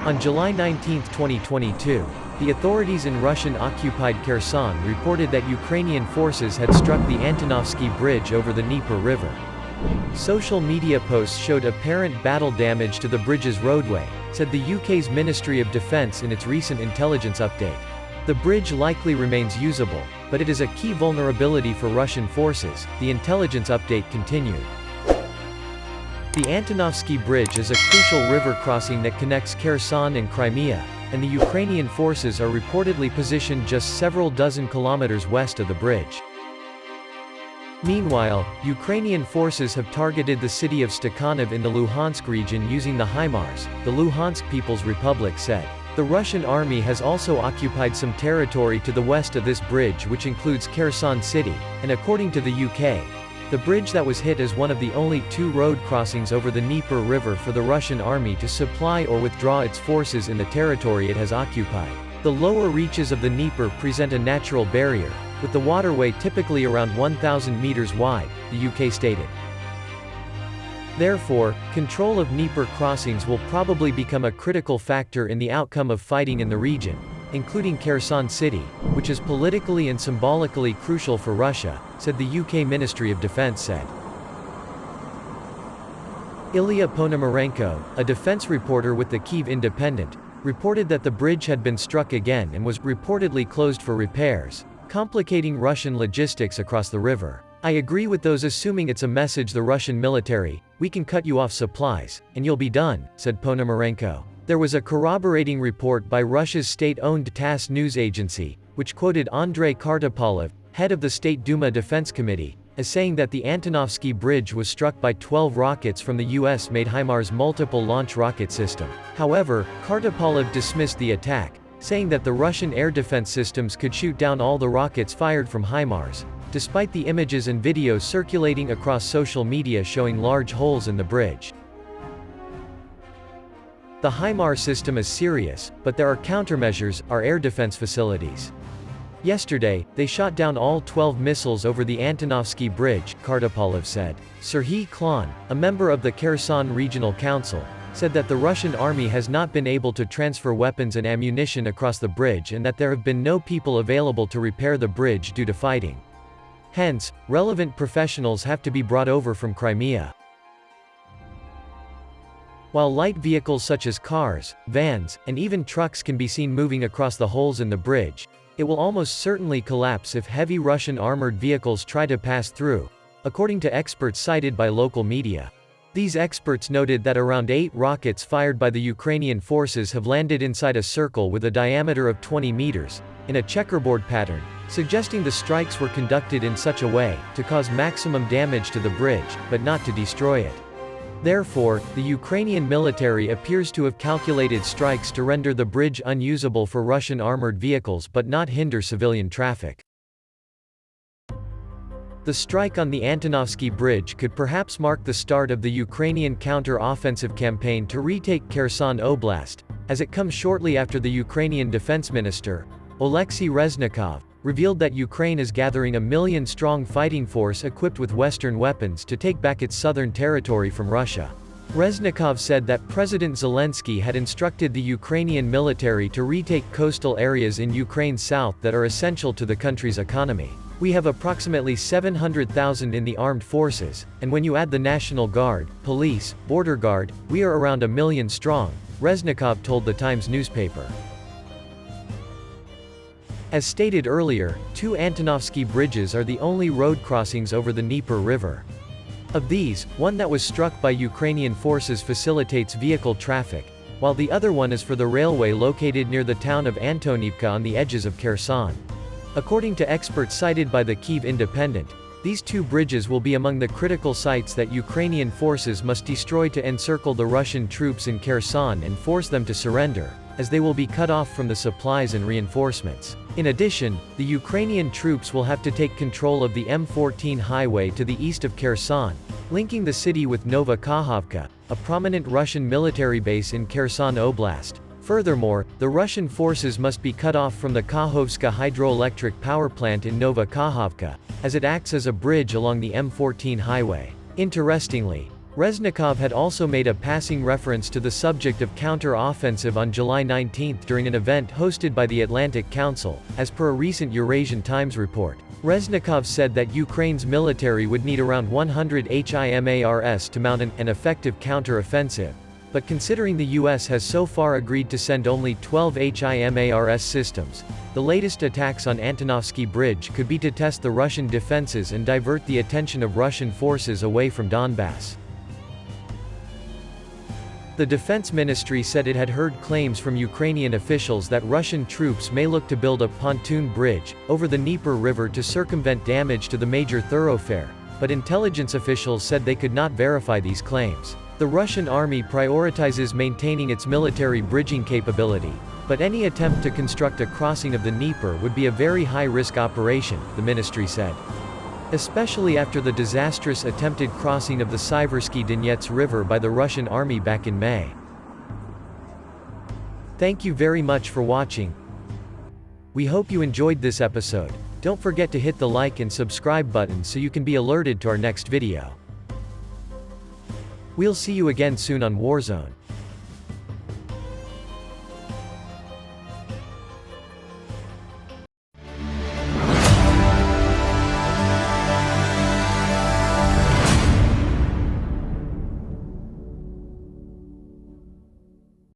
On July 19, 2022, the authorities in Russian-occupied Kherson reported that Ukrainian forces had struck the Antonovsky bridge over the Dnipro River. Social media posts showed apparent battle damage to the bridge's roadway, said the UK's Ministry of Defence in its recent intelligence update. The bridge likely remains usable, but it is a key vulnerability for Russian forces, the intelligence update continued. The Antonovsky Bridge is a crucial river crossing that connects Kherson and Crimea, and the Ukrainian forces are reportedly positioned just several dozen kilometers west of the bridge. Meanwhile, Ukrainian forces have targeted the city of Stakhanov in the Luhansk region using the HIMARS, the Luhansk People's Republic said. The Russian army has also occupied some territory to the west of this bridge, which includes Kherson city, and according to the UK, the bridge that was hit is one of the only two road crossings over the Dnieper River for the Russian army to supply or withdraw its forces in the territory it has occupied. The lower reaches of the Dnieper present a natural barrier, with the waterway typically around 1,000 meters wide, the UK stated. Therefore, control of Dnieper crossings will probably become a critical factor in the outcome of fighting in the region, including Kherson city, which is politically and symbolically crucial for Russia, said the UK Ministry of Defence said. Ilya Ponomarenko, a defense reporter with the Kyiv Independent, reported that the bridge had been struck again and was reportedly closed for repairs, complicating Russian logistics across the river. I agree with those assuming it's a message the Russian military, we can cut you off supplies, and you'll be done, said Ponomarenko. There was a corroborating report by Russia's state-owned TASS news agency, which quoted Andrei Kartopolov, head of the State Duma Defense Committee, as saying that the Antonovsky bridge was struck by 12 rockets from the US-made HIMARS multiple launch rocket system. However, Kartopolov dismissed the attack, saying that the Russian air defense systems could shoot down all the rockets fired from HIMARS, despite the images and videos circulating across social media showing large holes in the bridge. The HIMARS system is serious, but there are countermeasures, our air defense facilities. Yesterday, they shot down all 12 missiles over the Antonovsky bridge, Kartopolov said. Serhiy Klon, a member of the Kherson Regional Council, said that the Russian army has not been able to transfer weapons and ammunition across the bridge and that there have been no people available to repair the bridge due to fighting. Hence, relevant professionals have to be brought over from Crimea. While light vehicles such as cars, vans, and even trucks can be seen moving across the holes in the bridge, it will almost certainly collapse if heavy Russian armored vehicles try to pass through, according to experts cited by local media. These experts noted that around 8 rockets fired by the Ukrainian forces have landed inside a circle with a diameter of 20 meters, in a checkerboard pattern, suggesting the strikes were conducted in such a way to cause maximum damage to the bridge, but not to destroy it. Therefore, the Ukrainian military appears to have calculated strikes to render the bridge unusable for Russian armored vehicles but not hinder civilian traffic. The strike on the Antonovsky bridge could perhaps mark the start of the Ukrainian counter-offensive campaign to retake Kherson Oblast, as it comes shortly after the Ukrainian defense minister, Oleksiy Reznikov, revealed that Ukraine is gathering a million-strong fighting force equipped with Western weapons to take back its southern territory from Russia. Reznikov said that President Zelensky had instructed the Ukrainian military to retake coastal areas in Ukraine's south that are essential to the country's economy. We have approximately 700,000 in the armed forces, and when you add the National Guard, police, border guard, we are around 1 million strong, Reznikov told the Times newspaper. As stated earlier, 2 Antonovsky bridges are the only road crossings over the Dnieper River. Of these, one that was struck by Ukrainian forces facilitates vehicle traffic, while the other one is for the railway located near the town of Antonovka on the edges of Kherson. According to experts cited by the Kyiv Independent, these 2 bridges will be among the critical sites that Ukrainian forces must destroy to encircle the Russian troops in Kherson and force them to surrender, as they will be cut off from the supplies and reinforcements. In addition, the Ukrainian troops will have to take control of the M14 highway to the east of Kherson, linking the city with Nova Kakhovka, a prominent Russian military base in Kherson Oblast. Furthermore, the Russian forces must be cut off from the Kakhovska hydroelectric power plant in Nova Kakhovka, as it acts as a bridge along the M14 highway. Interestingly, Reznikov had also made a passing reference to the subject of counter-offensive on July 19 during an event hosted by the Atlantic Council, as per a recent Eurasian Times report. Reznikov said that Ukraine's military would need around 100 HIMARS to mount an effective counter-offensive. But considering the US has so far agreed to send only 12 HIMARS systems, the latest attacks on Antonovsky Bridge could be to test the Russian defenses and divert the attention of Russian forces away from Donbass. The Defense Ministry said it had heard claims from Ukrainian officials that Russian troops may look to build a pontoon bridge over the Dnipro River to circumvent damage to the major thoroughfare, but intelligence officials said they could not verify these claims. The Russian army prioritizes maintaining its military bridging capability, but any attempt to construct a crossing of the Dnieper would be a very high-risk operation, the ministry said. Especially after the disastrous attempted crossing of the Siversky Donets River by the Russian army back in May. Thank you very much for watching. We hope you enjoyed this episode. Don't forget to hit the like and subscribe button so you can be alerted to our next video. We'll see you again soon on Warzone.